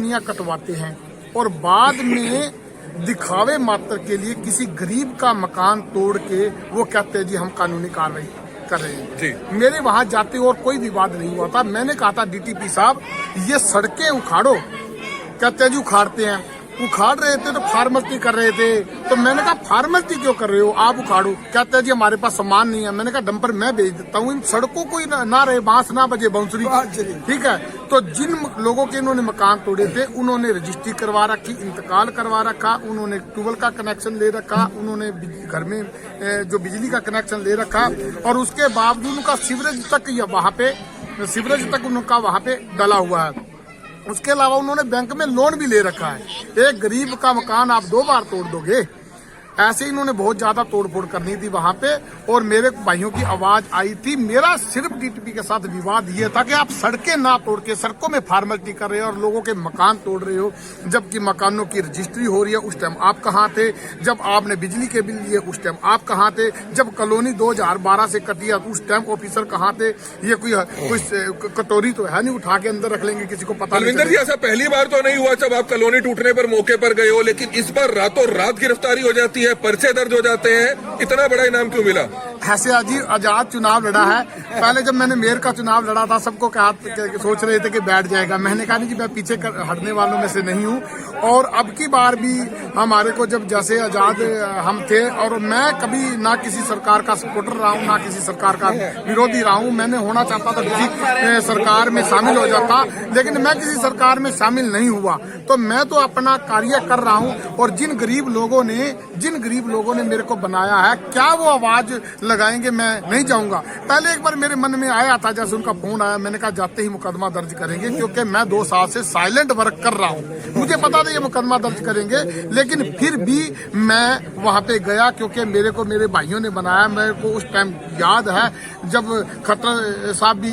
कटवाते हैं और बाद में दिखावे मात्र के लिए किसी गरीब का मकान तोड़ के वो कहते हैं जी हम कानूनी कार्रवाई कर रहे हैं जी। मेरे वहां जाते और कोई विवाद नहीं हुआ था। मैंने कहा था डीटीपी साहब ये सड़कें उखाड़ो, कहते हैं जी उखाड़ते हैं। उखाड़ रहे थे तो फार्मेलिटी कर रहे थे, तो मैंने कहा फार्मेलिटी क्यों कर रहे हो, आप उखाड़ो। कहते हैं जी हमारे पास सामान नहीं है। मैंने कहा डंपर मैं भेज देता हूँ, इन सड़कों को ही ना रहे, बांस ना बजे बांसुरी, ठीक है। तो जिन लोगों के इन्होंने मकान तोड़े थे उन्होंने रजिस्ट्री करवा रखी, इंतकाल करवा रखा, उन्होंने ट्यूबवेल का कनेक्शन ले रखा, उन्होंने घर में जो बिजली का कनेक्शन ले रखा और उसके बावजूद उनका सीवरेज तक उनका वहाँ पे डला हुआ है। उसके अलावा उन्होंने बैंक में लोन भी ले रखा है। एक गरीब का मकान आप 2 बार तोड़ दोगे? ऐसे ही इन्होंने बहुत ज्यादा तोड़फोड़ करनी थी वहां पे और मेरे भाइयों की आवाज आई थी। मेरा सिर्फ डीटीपी के साथ विवाद ये था कि आप सड़कें ना तोड़ के सड़कों में फार्मेलिटी कर रहे हो और लोगों के मकान तोड़ रहे हो, जबकि मकानों की रजिस्ट्री हो रही है। उस टाइम आप कहाँ थे? जब आपने बिजली के बिल लिए उस टाइम आप कहाँ थे? जब कॉलोनी 2012 से कटी है उस टाइम ऑफिसर कहाँ थे? ये कोई कटोरी तो है नहीं उठा के अंदर रख लेंगे, किसी को पता नहीं। बलविंदर जी ऐसा पहली बार तो नहीं हुआ जब आप कॉलोनी टूटने पर मौके पर गए हो, लेकिन इस बार रातों रात गिरफ्तारी हो जाती है, पर्चे दर्ज हो जाते हैं, इतना बड़ा इनाम क्यों मिला? ऐसे आजाद चुनाव लड़ा है। पहले जब मैंने मेयर का चुनाव लड़ा था सबको कहा सोच रहे थे कि बैठ जाएगा, मैंने कहा नहीं जी मैं पीछे हटने वालों में से नहीं हूँ। और अब की बार भी हमारे को जब जैसे आजाद हम थे और मैं कभी ना किसी सरकार का सपोर्टर रहा हूँ ना किसी सरकार का विरोधी रहा हूँ। मैंने होना चाहता था किसी सरकार में शामिल हो जाता, लेकिन मैं किसी सरकार में शामिल नहीं हुआ। तो मैं तो अपना कार्य कर रहा हूँ और जिन गरीब लोगों ने मेरे को बनाया है, क्या वो आवाज लगाएंगे? मैं नहीं जाऊंगा। पहले एक बार मेरे मन में आया था, जैसे उनका फोन आया, मैंने कहा जाते ही मुकदमा दर्ज करेंगे, क्योंकि मैं 2 साल से साइलेंट वर्क कर रहा हूँ। मुझे पता था ये मुकदमा दर्ज करेंगे, लेकिन फिर भी मैं वहां पे गया क्योंकि मेरे को मेरे भाइयों ने बनाया। मेरे को उस टाइम याद है जब खट्टर साहब भी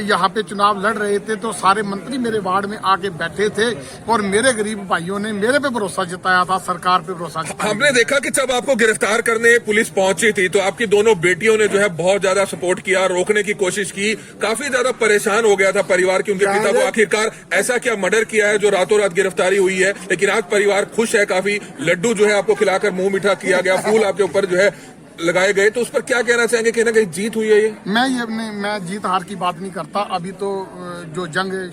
यहाँ पे चुनाव लड़ रहे थे तो सारे मंत्री मेरे वार्ड में आके बैठे थे और मेरे गरीब भाइयों ने मेरे पे भरोसा जताया था, सरकार पे भरोसा जताया। हमने देखा कि जब आपको गिरफ्तार करने पुलिस पहुंची थी तो आपकी दोनों बेटियों ने जो है बहुत ज्यादा सपोर्ट किया, रोकने की कोशिश की, काफी ज्यादा परेशान हो गया था परिवार की। उनके पिता को आखिरकार ऐसा क्या मर्डर किया है जो रातों रात गिरफ्तारी हुई है, लेकिन आज परिवार खुश है काफी। लड्डू जो है आपको खिलाकर मुंह मीठा किया गया, फूल आपके ऊपर जो है लगाए गए, तो उस पर क्या कहना चाहेंगे? कहीं ना कहीं जीत हुई है ये? मैं जीत हार की बात नहीं करता। अभी तो जो जंग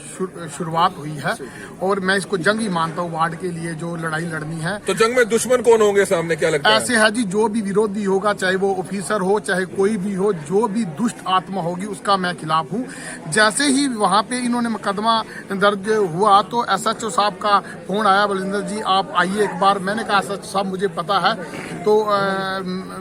शुरुआत हुई है और मैं इसको जंग ही मानता हूँ वार्ड के लिए जो लड़ाई लड़नी है। तो जंग में दुश्मन कौन होंगे सामने, क्या लगता है? ऐसे है जी, जो भी विरोधी होगा, चाहे वो ऑफिसर हो चाहे कोई भी हो, जो भी दुष्ट आत्मा होगी उसका मैं खिलाफ हूँ। जैसे ही वहाँ पे इन्होंने मुकदमा दर्ज हुआ तो SHO साहब का फोन आया, बलविंदर जी आप आइए एक बार। मैंने कहा SHO साहब मुझे पता है, तो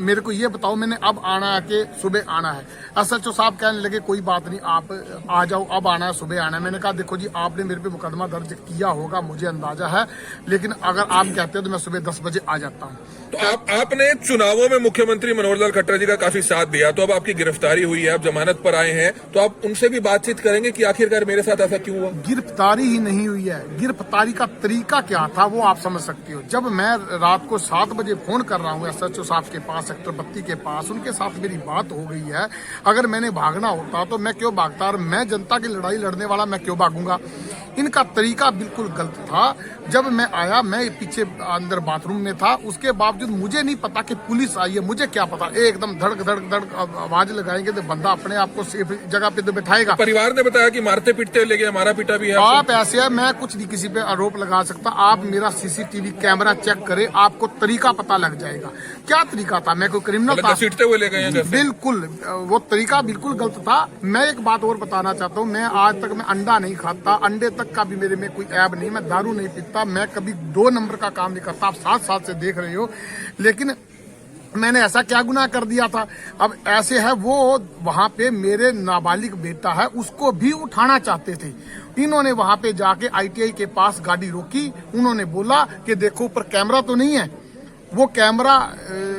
मेरे को ये बताओ मैंने अब आना है कि सुबह आना है? SHO साहब कहने लगे कोई बात नहीं, आप आ जाओ, अब आना है सुबह आना है। मैंने कहा देखो जी आपने मेरे पे मुकदमा दर्ज किया होगा मुझे अंदाजा है, लेकिन अगर आप कहते हैं तो मैं सुबह 10 बजे आ जाता हूँ। तो आपने चुनावों में मुख्यमंत्री मनोहर लाल खट्टर जी का काफी साथ दिया, तो अब आपकी गिरफ्तारी हुई है, आप जमानत पर आए हैं, तो आप उनसे भी बातचीत करेंगे कि आखिरकार मेरे साथ ऐसा क्यों हुआ? गिरफ्तारी ही नहीं हुई है, गिरफ्तारी का तरीका क्या था वो आप समझ सकते हो। जब मैं रात को 7 बजे फोन कर रहा हूँ SHO साहब के पास, सेक्टर 32 के पास, उनके साथ मेरी बात हो गई है। अगर मैंने भागना होता तो मैं क्यों भागता, और मैं जनता की लड़ाई लड़ने वाला मैं क्यों भागूंगा? इनका तरीका बिल्कुल गलत था। जब मैं आया, मैं पीछे अंदर बाथरूम में था, उसके बावजूद मुझे नहीं पता कि पुलिस आई है, मुझे क्या पता। एकदम धड़क धड़क धड़क आवाज लगाएंगे तो बंदा अपने आप को सेफ जगह पे तो बैठाएगा। परिवार ने बताया कि मारते पीटते लेके हमारा पिता भी है। आप ऐसे है, मैं कुछ नहीं किसी पे आरोप लगा सकता। आप मेरा CCTV कैमरा चेक करें, आपको तरीका पता लग जाएगा क्या तरीका था। मैं कोई क्रिमिनल था? सीटते हुए ले गए? बिल्कुल, वो तरीका बिल्कुल गलत था। मैं एक बात और बताना चाहता हूँ, मैं आज तक मैं अंडा नहीं खाता, अंडे तक का भी मेरे में कोई ऐब नहीं, मैं दारू नहीं पीता, मैं कभी 2 नंबर का काम नहीं करता। आप 7 साल से देख रहे हो, लेकिन मैंने ऐसा क्या गुनाह कर दिया था? अब ऐसे है, वो वहां पे मेरे नाबालिग बेटा है उसको भी उठाना चाहते थे। इन्होंने वहां पे जाके ITI के पास गाड़ी रोकी, उन्होंने बोला कि देखो ऊपर कैमरा तो नहीं है। वो कैमरा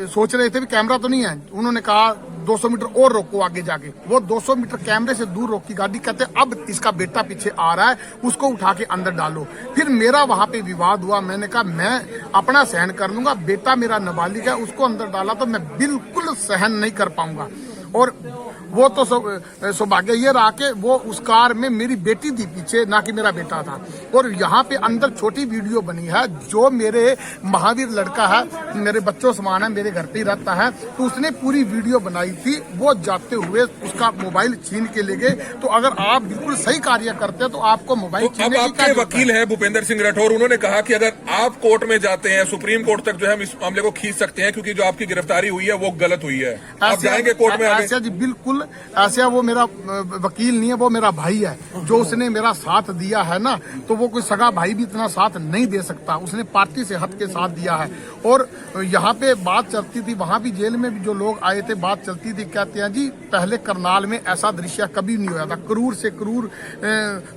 सोच रहे थे भी कैमरा तो नहीं है, उन्होंने कहा 200 मीटर और रोको आगे जाके। वो 200 मीटर कैमरे से दूर रोकी गाड़ी, कहते अब इसका बेटा पीछे आ रहा है, उसको उठा के अंदर डालो। फिर मेरा वहां पे विवाद हुआ, मैंने कहा मैं अपना सहन कर लूंगा, बेटा मेरा नाबालिग है, उसको अंदर डाला तो मैं बिल्कुल सहन नहीं कर पाऊंगा। और वो तो सौभाग्य ये रहा कि वो उस कार में मेरी बेटी थी पीछे, ना कि मेरा बेटा था। और यहाँ पे अंदर छोटी वीडियो बनी है, जो मेरे महावीर लड़का है, मेरे बच्चों समान है, मेरे घर पे ही रहता है, तो उसने पूरी वीडियो बनाई थी। वो जाते हुए उसका मोबाइल छीन के ले गए। तो अगर आप बिल्कुल सही कार्य करते हैं तो आपको मोबाइल तो अब आपके वकील है भूपेंद्र सिंह राठौर, उन्होंने कहा कि अगर आप कोर्ट में जाते हैं, सुप्रीम कोर्ट तक जो है हम इस मामले को खींच सकते हैं, क्योंकि जो आपकी गिरफ्तारी हुई है वो गलत हुई है। आप जाएंगे कोर्ट में आगे? ऐसा जी बिल्कुल ऐसा, वो मेरा वकील नहीं है, वो मेरा भाई है। जो उसने मेरा साथ दिया है ना, तो वो कोई सगा भाई भी इतना साथ नहीं दे सकता। उसने पार्टी से हट के साथ दिया है। और यहाँ पे बात चलती थी, वहां भी जेल में भी जो लोग आए थे, बात चलती थी, कहते हैं जी पहले करनाल में ऐसा दृश्य कभी नहीं हुआ था, क्रूर से क्रूर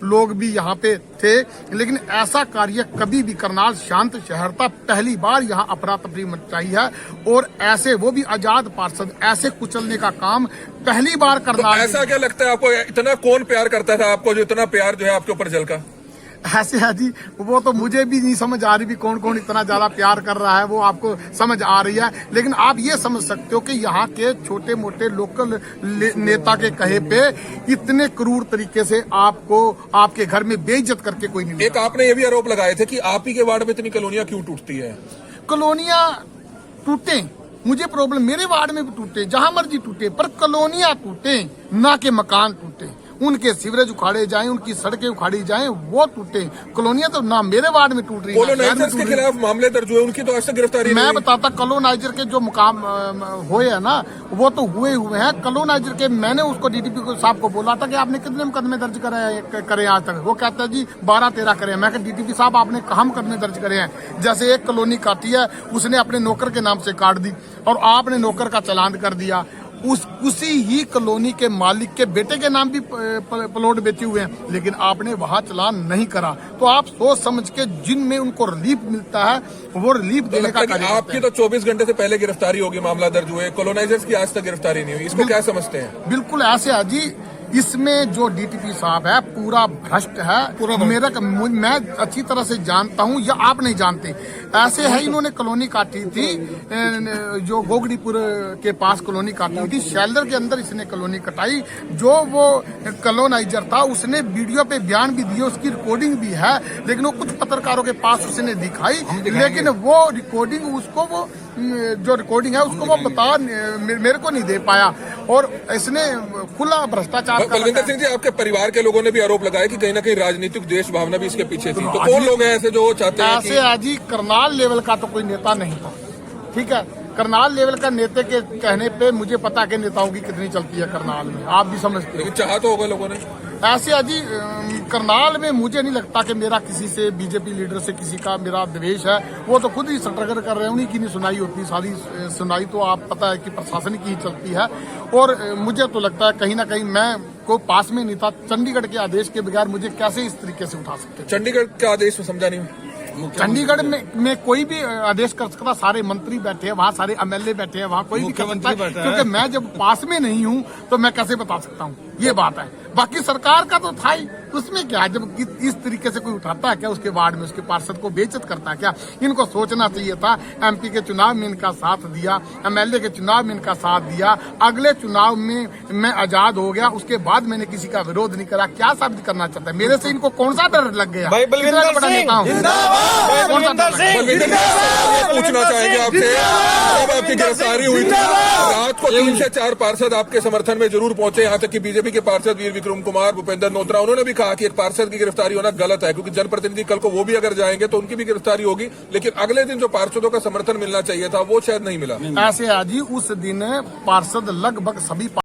लोग भी यहाँ पे थे, लेकिन ऐसा कार्य कभी भी, करनाल शांत शहर था, पहली बार यहाँ अफरा तफरी मचाई है। और ऐसे वो भी आजाद पार्षद ऐसे कुचलने का काम पहली बार करनाल। तो ऐसा क्या लगता है आपको, इतना कौन प्यार करता था आपको, जो इतना प्यार जो है आपके ऊपर झलका? ऐसे है जी, वो तो मुझे भी नहीं समझ आ रही भी कौन कौन इतना ज्यादा प्यार कर रहा है, वो आपको समझ आ रही है। लेकिन आप ये समझ सकते हो कि यहाँ के छोटे मोटे लोकल नेता के कहे पे इतने क्रूर तरीके से आपको आपके घर में बेइज्जत करके कोई नहीं। एक आपने ये भी आरोप लगाए थे कि आप ही के वार्ड में इतनी कॉलोनियां क्यों टूटती है? कॉलोनियां टूटे, मुझे प्रॉब्लम, मेरे वार्ड में भी टूटे, जहां मर्जी टूटे, पर कॉलोनियां टूटे, ना के मकान टूटे। उनके सीवरेज उखाड़े जाएं, उनकी सड़कें उखाड़ी जाएं, वो टूटे। कॉलोनियां तो ना मेरे वार्ड में टूट रही है। कॉलोनाइजर्स के खिलाफ मामले दर्ज हुए, उनकी तो आज तक गिरफ्तारी नहीं। मैं बताता, कॉलोनाइजर के जो मुकाम हुए हैं ना, वो तो हुए हैं। कॉलोनाइजर के मैंने उसको डीटीपी साहब को बोला था कि आपने कितने मुकदमे दर्ज करे आज तक? वो कहता है जी 12-13 करे। मैं कहा डीटीपी साहब आपने कहाँ मुकदमे दर्ज करे हैं? जैसे एक कॉलोनी काटी है, उसने अपने नौकर के नाम से काट दी और आपने नौकर का चालान कर दिया। उसी ही कॉलोनी के मालिक के बेटे के नाम भी प्लॉट बेचे हुए हैं, लेकिन आपने वहां चलान नहीं करा। तो आप सोच समझ के जिनमें उनको रिलीफ मिलता है, वो रिलीफ देने का कार्य। आपकी तो 24 घंटे से पहले गिरफ्तारी होगी, मामला दर्ज हुए, कॉलोनाइजर्स की आज तक गिरफ्तारी नहीं हुई, इसको क्या समझते हैं? बिल्कुल ऐसे है जी, इसमें जो डीटीपी साहब है पूरा भ्रष्ट है। मैं अच्छी तरह से जानता हूं, या आप नहीं जानते। ऐसे है, इन्होंने कॉलोनी काटी थी, जो गोगड़ीपुर के पास कॉलोनी काटी थी, शैलर के अंदर इसने कॉलोनी कटाई। जो वो कॉलोनाइजर था, उसने वीडियो पे बयान भी दिए, उसकी रिकॉर्डिंग भी है, लेकिन वो कुछ पत्रकारों के पास उसने दिखाई, लेकिन वो रिकॉर्डिंग उसको, वो जो रिकॉर्डिंग है उसको वो मेरे को नहीं दे पाया। और इसने खुला भ्रष्टाचार। बलविंदर सिंह जी, आपके परिवार के लोगों ने भी आरोप लगाया कि कहीं ना कहीं राजनीतिक देश भावना भी इसके पीछे थी। तो कौन लोग हैं ऐसे जो चाहते हैं? ऐसे आज ही करनाल लेवल का तो कोई नेता नहीं था, ठीक है। करनाल लेवल का नेता के कहने पे मुझे पता कि नेताओं की कितनी चलती है करनाल में, आप भी समझते हैं। लेकिन चाहा तो होगा लोगों ने। ऐसे अजी करनाल में मुझे नहीं लगता कि मेरा किसी से, बीजेपी लीडर से किसी का मेरा द्वेष है। वो तो खुद ही स्ट्रगल कर रहे हैं, उन्हीं की नहीं सुनाई होती। सारी सुनाई तो आप पता है कि प्रशासन की ही चलती है। और मुझे तो लगता है कहीं ना कहीं मैं को पास में नहीं था। चंडीगढ़ के आदेश के बगैर मुझे कैसे इस तरीके से उठा सकते? चंडीगढ़ का आदेश में समझा नहीं। चंडीगढ़ में कोई भी आदेश कर सकता, सारे मंत्री बैठे हैं वहाँ, सारे एमएलए बैठे हैं वहाँ, कोई भी कर सकता है। क्योंकि मैं जब पास में नहीं हूँ तो मैं कैसे बता सकता हूँ, ये बात है। बाकी सरकार का तो था ही, उसमें क्या, जब इस तरीके से कोई उठाता है क्या उसके वार्ड में, उसके पार्षद को बेइज्जत करता है क्या? इनको सोचना चाहिए था। एमपी के चुनाव में इनका साथ दिया, एमएलए के चुनाव में इनका साथ दिया, अगले चुनाव में मैं आजाद हो गया, उसके बाद मैंने किसी का विरोध नहीं करा। क्या साबित करना चाहता है? मेरे से इनको कौन सा डर लग गया? पूछना चाहेंगे आपसे, जब आपकी गिरफ्तारी हुई थी, रात को 3 से 4 पार्षद आपके समर्थन में जरूर पहुंचे, यहाँ तक कि बीजेपी के पार्षद वीर विक्रम कुमार, भूपेंद्र नोत्रा, उन्होंने भी कहा कि एक पार्षद की गिरफ्तारी होना गलत है, क्योंकि जनप्रतिनिधि कल को वो भी अगर जाएंगे तो उनकी भी गिरफ्तारी होगी। लेकिन अगले दिन जो पार्षदों का समर्थन मिलना चाहिए था वो शायद नहीं मिला। ऐसे आज ही उस दिन पार्षद लगभग सभी